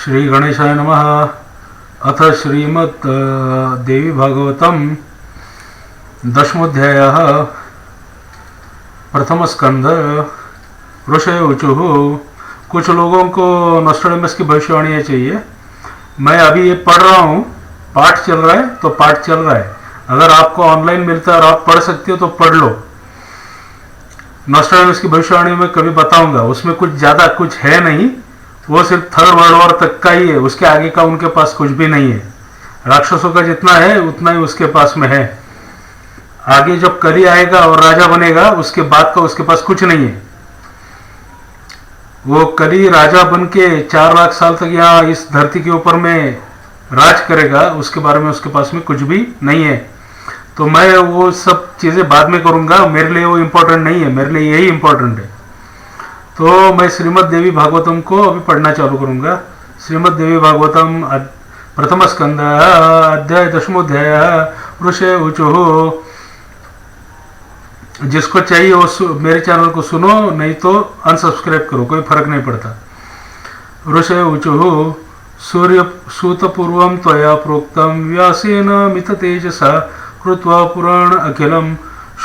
श्री गणेशाय नमः। अथ श्रीमद् देवी भागवतम दशमोध्यायः प्रथम स्कंध। ऋषय ऊचुः। कुछ लोगों को नॉस्ट्रेडेमस की भविष्यवाणियाँ चाहिए। मैं अभी ये पढ़ रहा हूँ, पाठ चल रहा है तो पाठ चल रहा है। अगर आपको ऑनलाइन मिलता है और आप पढ़ सकते हो तो पढ़ लो। नॉस्ट्रेडेमस की भविष्यवाणी में कभी बताऊंगा, उसमें कुछ ज़्यादा कुछ है नहीं, वो सिर्फ थर्ड वर्ल्ड वॉर तक का ही है। उसके आगे का उनके पास कुछ भी नहीं है। राक्षसों का जितना है उतना ही उसके पास में है। आगे जब कली आएगा और राजा बनेगा उसके बाद का उसके पास कुछ नहीं है। वो कली राजा बन के 4 लाख साल तक यहाँ इस धरती के ऊपर में राज करेगा, उसके बारे में उसके पास में कुछ भी नहीं है। तो मैं वो सब चीज़ें बाद में करूँगा, मेरे लिए वो इम्पोर्टेंट नहीं है, मेरे लिए यही इम्पोर्टेंट है। तो मैं श्रीमद् देवी भागवतम को अभी पढ़ना चालू करूँगा। श्रीमद् देवी भागवतम प्रथम स्कंद अध्याय दशमोध्याय। ऋषय ऊचुः। जिसको चाहिए वो मेरे चैनल को सुनो, नहीं तो अनसब्सक्राइब करो, कोई फर्क नहीं पड़ता। ऋषय ऊचुः। सूर्य सूतपूर्वं त्वया प्रोक्तं व्यासेन मित तेजसा कृत्वा पुराण अखिलं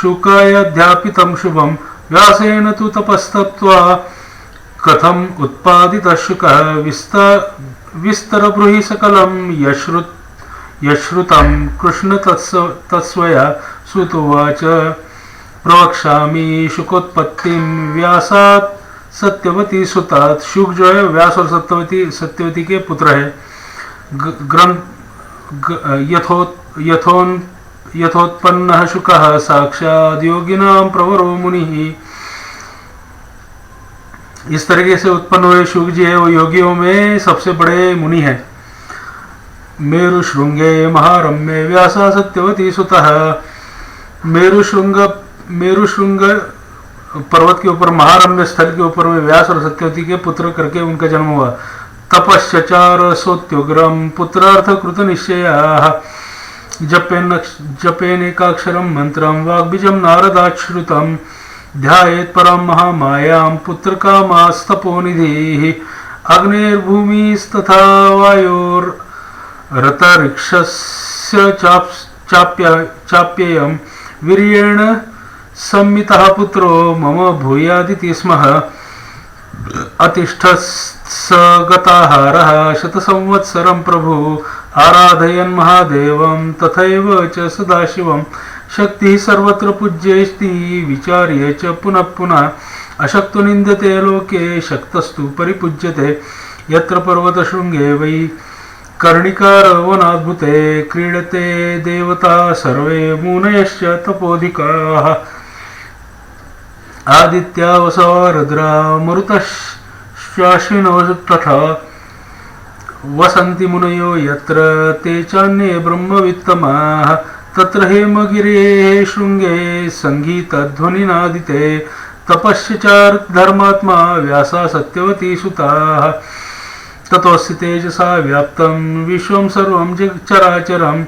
शुकाय अध्यापितं शुभं व्यासेन तु तपस्तप्त्वा कथम उत्पादितः शुकः विस्तर ब्रूहि सकलं यश्रुतं कृष्ण तत्स्वया सुतुवाच प्रवक्ष्यामि शुकोत्पत्तिं व्यासात् सत्यवती सुतात्। शुक जो है व्यास और सत्यवती के पुत्र है। यथोत्पन्नः शुकः साक्षात् योगिनां प्रवरो मुनिः। इस तरीके से उत्पन्न हुए शुक जी है, वो योगियों में सबसे बड़े मुनि हैं। मेरु श्रृंगे महारम्ये व्यासा सत्यवती सुतः। मेरु श्रृंग पर्वत के ऊपर महारम्य स्थल के ऊपर में व्यास और सत्यवती के पुत्र करके उनका जन्म हुआ। तपश्चचार सोत्युग्रम पुत्रार्थ कृत निश्चयाः जपेनेकाक्षरं मंत्रं वाग्बीजं नारदाच्छ्रुतं ध्यायेत् परं महामायां पुत्रकामास्तपोनिधिः। अग्निर्भूमिस्तथा वायोरतरिक्षस्य चाप्ययं वीर्येण संमितः पुत्रो मम भूयादिति स्मः। अतिष्ठस् गताहारः शतसंवत्सरं प्रभु आराधयन् महादेवं तथैव च सदाशिवं। शक्तिः सर्वत्र पूज्येस्ति विचार्य च पुनः पुनः अशक्तो निन्द्यते लोके शक्तस्तु परिपूज्यते। यत्र पर्वतशृङ्गे वै कर्णिकारवनाद्भुते क्रीडते देवता सर्वे मुनयश्च तपोधिकाः। आदित्या वसवा रुद्रा मरुतश्चाश्विनो तथा वसन्ति मुनयो यत्र ते चान्ये ब्रह्मवित्तमाः। तत्र हेमगिरेः शृङ्गे सङ्गीतध्वनिनादिते तपश्चचार धर्मात्मा व्यासा सत्यवती सुताः। ततोऽस्य तेजसा व्याप्तं विश्वं सर्वं चराचरम्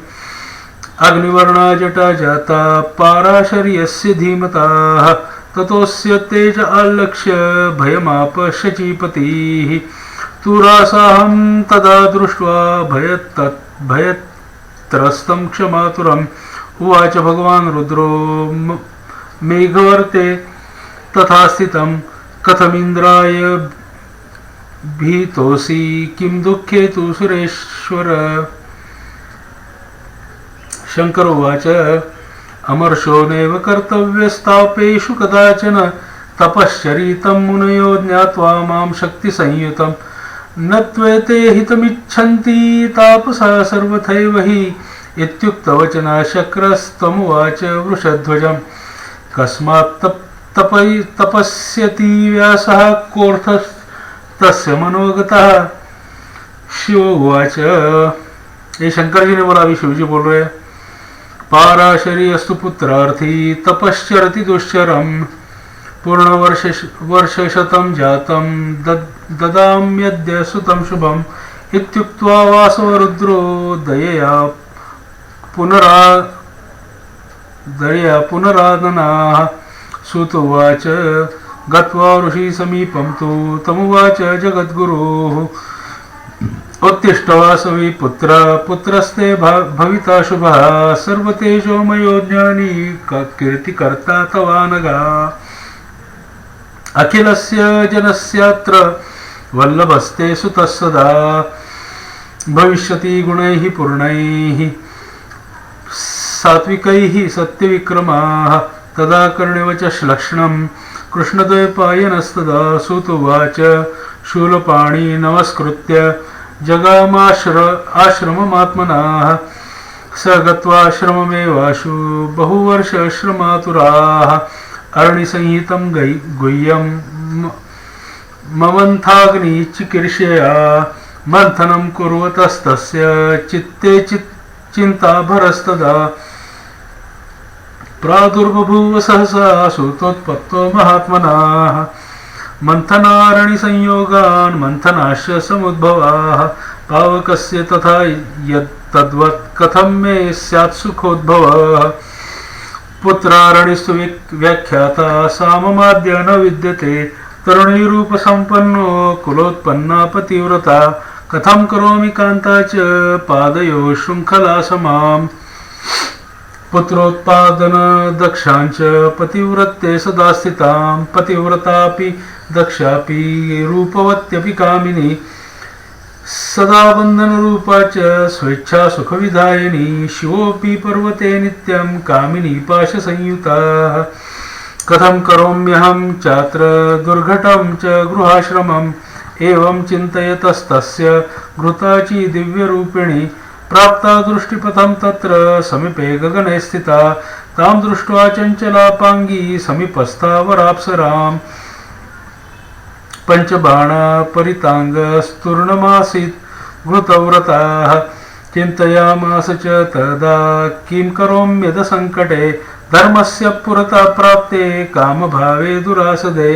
अग्निवर्णा जटा जाता पाराशर्यस्य धीमताः। ततोऽस्य तेज आलक्ष्य भयमाप शचीपतिः। तुरासाहं तदा दृष्ट्वा भयत्रस्तं क्षमातुरम् उवाच भगवान् रुद्रो मेघवर्ते तथा स्थितं कथमिन्द्राय भीतोऽसि किं दुःखे तु सुरेश्वर। शंकर उवाच अमर्षो नैव कर्तव्यस्तापेषु कदाचन तपश्चरितं मुनयो ज्ञात्वा मां शक्तिसंयुतं न त्वेते हितमिच्छन्ति तापसा सर्वथैव हि इत्युक्तवचना शक्रस्तमुवाच वृषध्वजं कस्मात् तपस्यति व्यासः कोऽर्थस्तस्य मनोगतः। शिव उवाच। ये शंकर जी ने बोला, अभी शिव जी बोल रहे हैं। पाराशरी अस्तु पुत्रार्थी तपश्चरति दुश्चरं पूर्णवर्षशतं जातं ददाम्यद्य सुतं शुभम् इत्युक्त्वा वासवरुद्रो दयया पुनरादनाः। सुतुवाच गत्वा ऋषि समीपं तु तमुवाच जगद्गुरोः उत्तिष्ठ वासवी पुत्र पुत्रस्ते भविता शुभः सर्वतेजोमयो ज्ञानी कीर्तिकर्ता तवानगा अखिलस्य जनस्यात्र वल्लभस्ते सुतः सदा भविष्यति गुणैः पूर्णैः सात्विकैः सत्यविक्रमाः तदा कर्णेव च श्लक्ष्णं कृष्णद्वैपायनस्तदा सूतुवाच शूलपाणि नमस्कृत्य जगामाश्रममात्मनः स गत्वाश्रममेवाशु बहुवर्षश्रमातुराः अरणिसंहितं गुह्यं ममन्थाग्निचिकीर्षया मंथनं कुर्वतस्तस्य चित्ते चिन्ताभरस्तदा प्रादुर्बभूव सहसा सूतोत्पत्तो महात्मनाः मंथनारणिसंयोगान् मंथनाश्च समुद्भवाः पावकस्य तथा यद्तद्वत् कथं मे स्यात् सुखोद्भवः पुत्रारणिस्तु व्याख्याता साममाद्य न विद्यते तरुणीरूपसम्पन्नो कुलोत्पन्ना पतिव्रता कथं करोमि कान्ता च पादयो शृङ्खला समाम् पुत्रोत्पादन दक्षांच पतिव्रते सदा स्थितां पतिव्रतापि दक्षापि रूपवत्यपि कामिनी सदा बंधन रूपा च स्वेच्छा सुखविधायिनी शिवोऽपि पर्वते नित्यं कामिनी पाशसंयुता कथं करोम्यहं चात्र दुर्घटं च गृहाश्रमम् एवं चिन्तयतस्तस्य घृताची दिव्यरूपिणी प्राप्ता दृष्टिपथं तत्र समीपे गगने स्थिता तां दृष्ट्वा चञ्चलापाङ्गी समीपस्था वराप्सराम् पंचबाणा परिताङ्गस्तूर्णमासीत् घृतव्रताः चिन्तयामास च तदा किं करोम्यद संकटे धर्मस्य पुरता प्राप्ते कामभावे दुरासदे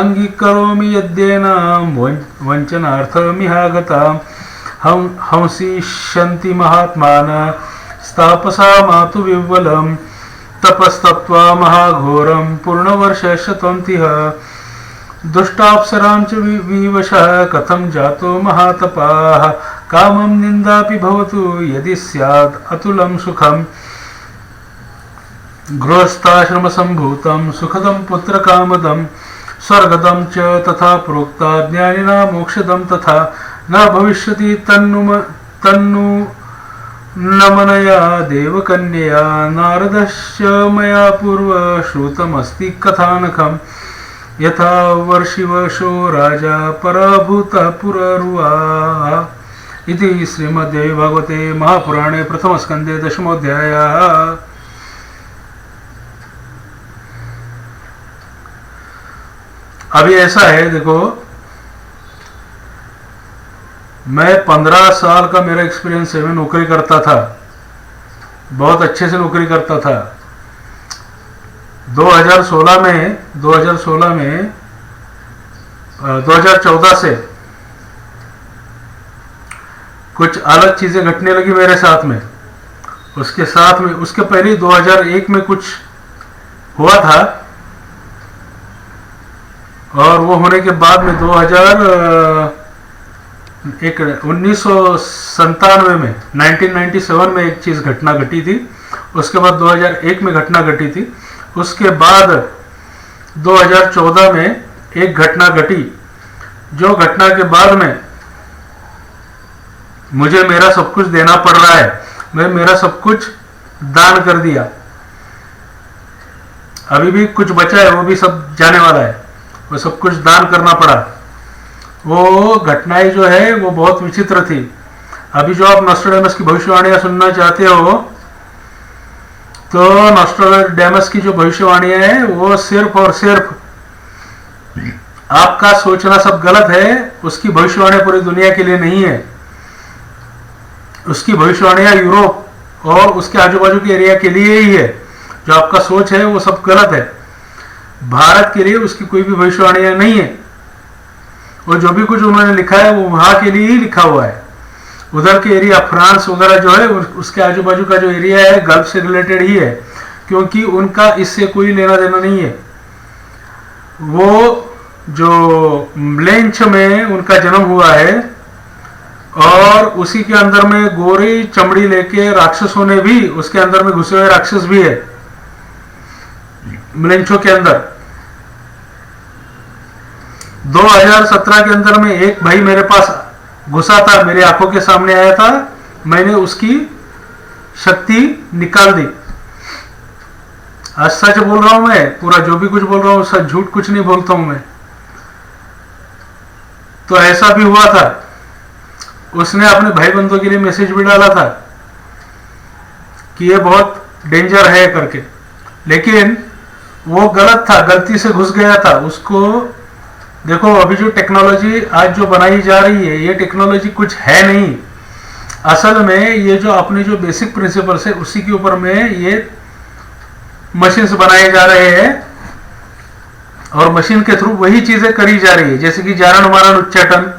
अंगीकरोमि यद्येनां वञ्चनार्थमिहागताम् हंसिष्यन्ति महात्मानः स्थापसा मातु विह्वलं तपस्तप्त्वा महाघोरं पूर्णवर्षशतन्तिः दुष्टाप्सरां च विवशः कथं जातो महातपाः कामं निन्दापि भवतु यदि स्यात् अतुलं सुखं गृहस्थाश्रमसम्भूतं सुखदं पुत्रकामदं स्वर्गदं च तथा प्रोक्ता ज्ञानिना मोक्षदं तथा न भविष्यति तन्नु नमनया देवकन्यया नारदश्च मया पूर्व श्रुतमस्ति कथानकम् यथा वर्षिवशो राजा पराभूतः पुररुवा इति श्रीमद्देवी भागवते महापुराणे प्रथमस्कन्धे दशमोऽध्यायः। अभी ऐसा है, देखो, मैं 15 साल का मेरा एक्सपीरियंस है। मैं नौकरी करता था, बहुत अच्छे से नौकरी करता था। 2014 से कुछ अलग चीजें घटने लगी मेरे साथ में। उसके पहले 2001 में कुछ हुआ था, और वो होने के बाद में 1997 में 1997 में एक चीज घटना घटी थी। उसके बाद 2001 में घटना घटी थी। उसके बाद 2014 में एक घटना घटी, जो घटना के बाद में मुझे मेरा सब कुछ देना पड़ रहा है। मैं मेरा सब कुछ दान कर दिया, अभी भी कुछ बचा है, वो भी सब जाने वाला है। वो सब कुछ दान करना पड़ा। वो घटनाएं जो है वो बहुत विचित्र थी। अभी जो आप नॉस्ट्राडेमस की भविष्यवाणियां सुनना चाहते हो, तो नॉस्ट्राडेमस की जो भविष्यवाणियां है वो सिर्फ और सिर्फ आपका सोचना सब गलत है। उसकी भविष्यवाणियां पूरी दुनिया के लिए नहीं है। उसकी भविष्यवाणियां यूरोप और उसके आजू बाजू के एरिया के लिए ही है। जो आपका सोच है वो सब गलत है। भारत के लिए उसकी कोई भी भविष्यवाणियां नहीं है। और जो भी कुछ उन्होंने लिखा है वो वहां के लिए ही लिखा हुआ है। उधर के एरिया फ्रांस वगैरह जो है, उसके आजू बाजू का जो एरिया है गल्फ से रिलेटेड ही है, क्योंकि उनका इससे कोई लेना देना नहीं है। वो जो लेंच में उनका जन्म हुआ है, और उसी के अंदर में गोरी चमड़ी लेके राक्षसों ने भी, उसके अंदर में घुसे हुए राक्षस भी है मिलेंचो के अंदर। 2017 के अंदर में एक भाई मेरे पास घुसा था, मेरी आंखों के सामने आया था, मैंने उसकी शक्ति निकाल दी। आज सच बोल रहा हूं मैं, पूरा जो भी कुछ बोल रहा हूं सच, झूठ कुछ नहीं बोलता हूं मैं। तो ऐसा भी हुआ था, उसने अपने भाई बंधुओं के लिए मैसेज भी डाला था कि ये बहुत डेंजर है करके, लेकिन वो गलत था, गलती से घुस गया था उसको। देखो अभी जो टेक्नोलॉजी आज जो बनाई जा रही है, ये टेक्नोलॉजी कुछ है नहीं असल में। ये जो अपने जो बेसिक प्रिंसिपल्स है उसी के ऊपर में ये मशीन्स बनाए जा रहे हैं और मशीन के थ्रू वही चीजें करी जा रही है, जैसे कि जारण मारण उच्चाटन,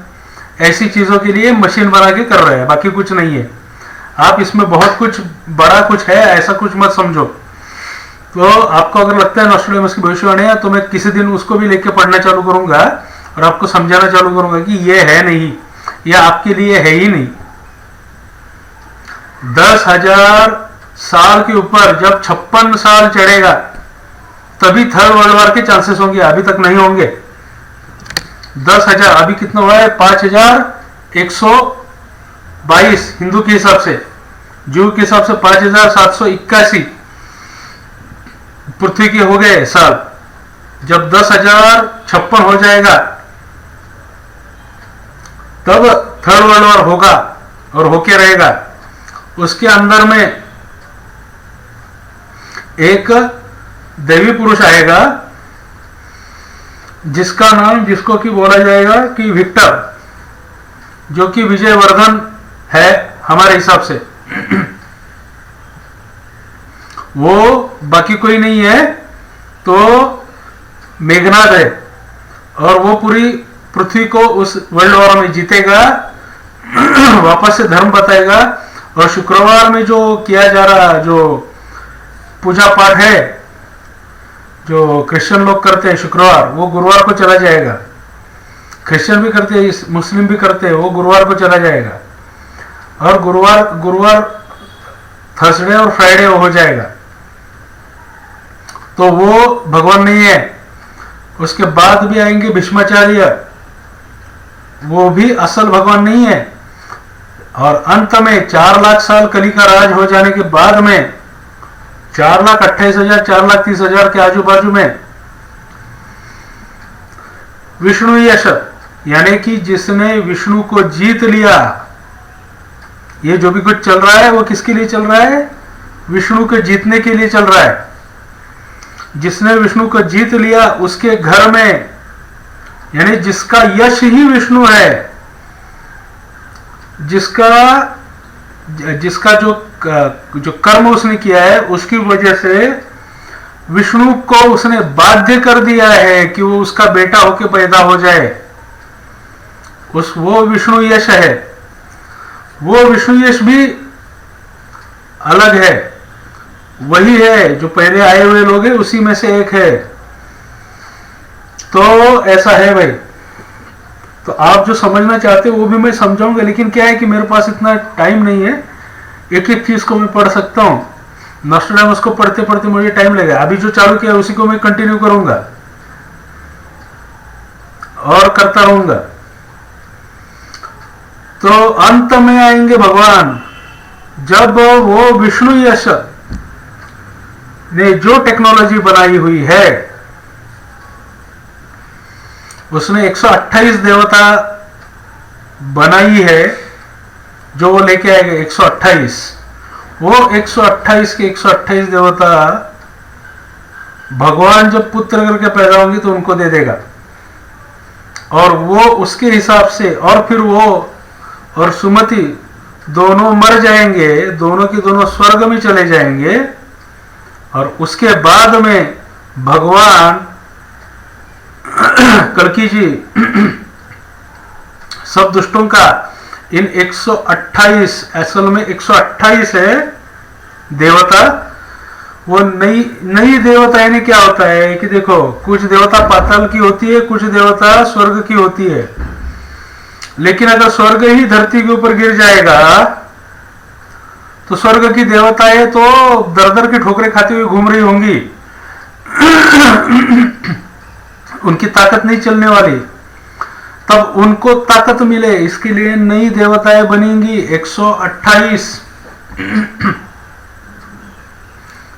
ऐसी चीजों के लिए मशीन बना के कर रहे हैं, बाकी कुछ नहीं है। आप इसमें बहुत कुछ बड़ा कुछ है ऐसा कुछ मत समझो। तो आपको अगर लगता है नॉस्ट्रेडामस की भविष्यवाणी है, तो मैं किसी दिन उसको भी लेके पढ़ना चालू करूंगा और आपको समझाना चालू करूंगा कि ये है नहीं, ये आपके लिए है ही नहीं। 10,000 साल के ऊपर जब 56 साल चढ़ेगा तभी थर्ड वर्ल्ड वॉर के चांसेस होंगे, अभी तक नहीं होंगे। 10,000 अभी कितना हुआ है, 5,122 हिंदू के हिसाब से, जू के हिसाब से 5,781 पृथ्वी के हो गए साल। जब 10,056 हो जाएगा तब थर्ड वर्ल्ड वॉर होगा और होके रहेगा। उसके अंदर में एक देवी पुरुष आएगा जिसका नाम, जिसको कि बोला जाएगा कि विक्टर, जो कि विजयवर्धन है हमारे हिसाब से। वो बाकी कोई नहीं है तो मेघनाद है, और वो पूरी पृथ्वी को उस वर्ल्ड वॉर में जीतेगा, वापस से धर्म बताएगा। और शुक्रवार में जो किया जा रहा जो पूजा पाठ है जो क्रिश्चियन लोग करते हैं शुक्रवार, वो गुरुवार को चला जाएगा। क्रिश्चियन भी करते हैं, मुस्लिम भी करते हैं, वो गुरुवार को चला जाएगा। और गुरुवार थर्सडे और फ्राइडे हो जाएगा। तो वो भगवान नहीं है। उसके बाद भी आएंगे भीष्माचार्य, वो भी असल भगवान नहीं है। और अंत में 4 लाख साल कली का राज हो जाने के बाद में 4,28,000 4,30,000 के आजू बाजू में विष्णु यश, यानी कि जिसने विष्णु को जीत लिया। ये जो भी कुछ चल रहा है वो किसके लिए चल रहा है, विष्णु को जीतने के लिए चल रहा है। जिसने विष्णु को जीत लिया उसके घर में, यानी जिसका यश ही विष्णु है, जिसका जो कर्म उसने किया है उसकी वजह से विष्णु को उसने बाध्य कर दिया है कि वो उसका बेटा होके पैदा हो जाए। वो विष्णु यश है। वो विष्णु यश भी अलग है, वही है जो पहले आए हुए लोग हैं उसी में से एक है। तो ऐसा है भाई। तो आप जो समझना चाहते हो वो भी मैं समझाऊंगा, लेकिन क्या है कि मेरे पास इतना टाइम नहीं है एक एक चीज को मैं पढ़ सकता हूं। नॉस्ट्रेडामस को पढ़ते पढ़ते मुझे टाइम लगेगा। अभी जो चालू किया उसी को मैं कंटिन्यू करूंगा और करता रहूंगा। तो अंत में आएंगे भगवान, जब वो विष्णु यश ने जो टेक्नोलॉजी बनाई हुई है, उसने 128 देवता बनाई है, जो वो लेके आएगा 128। वो 128 के 128 देवता भगवान जब पुत्र करके पैदा होंगे तो उनको दे देगा, और वो उसके हिसाब से, और फिर वो और सुमति दोनों मर जाएंगे, दोनों के दोनों स्वर्ग में चले जाएंगे। और उसके बाद में भगवान कल्कि जी सब दुष्टों का इन 128, असल में 128 है देवता। वो नई देवता यानी क्या होता है कि देखो, कुछ देवता पाताल की होती है, कुछ देवता स्वर्ग की होती है। लेकिन अगर स्वर्ग ही धरती के ऊपर गिर जाएगा तो स्वर्ग की देवताएं तो दर दर की ठोकरें खाती हुई घूम रही होंगी, उनकी ताकत नहीं चलने वाली। तब उनको ताकत मिले इसके लिए नई देवताएं बनेंगी 128।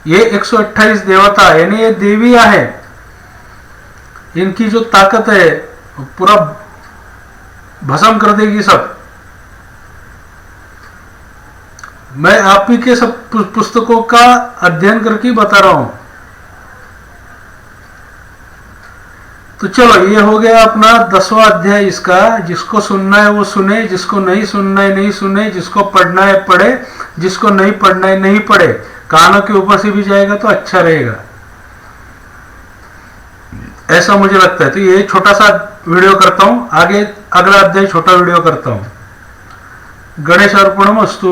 ये 128 देवता यानी ये देवियां है, इनकी जो ताकत है पूरा भस्म कर देगी सब। मैं आप ही के सब पुस्तकों का अध्ययन करके बता रहा हूं। तो चलो ये हो गया अपना 10वां अध्याय इसका। जिसको सुनना है वो सुने, जिसको नहीं सुनना है नहीं सुने, जिसको पढ़ना है पढ़े, जिसको नहीं पढ़ना है नहीं पढ़े। कानों के ऊपर से भी जाएगा तो अच्छा रहेगा, ऐसा मुझे लगता है। तो ये छोटा सा वीडियो करता हूं, आगे अगला अध्याय छोटा वीडियो करता हूं। गणेश अर्पणमस्तु।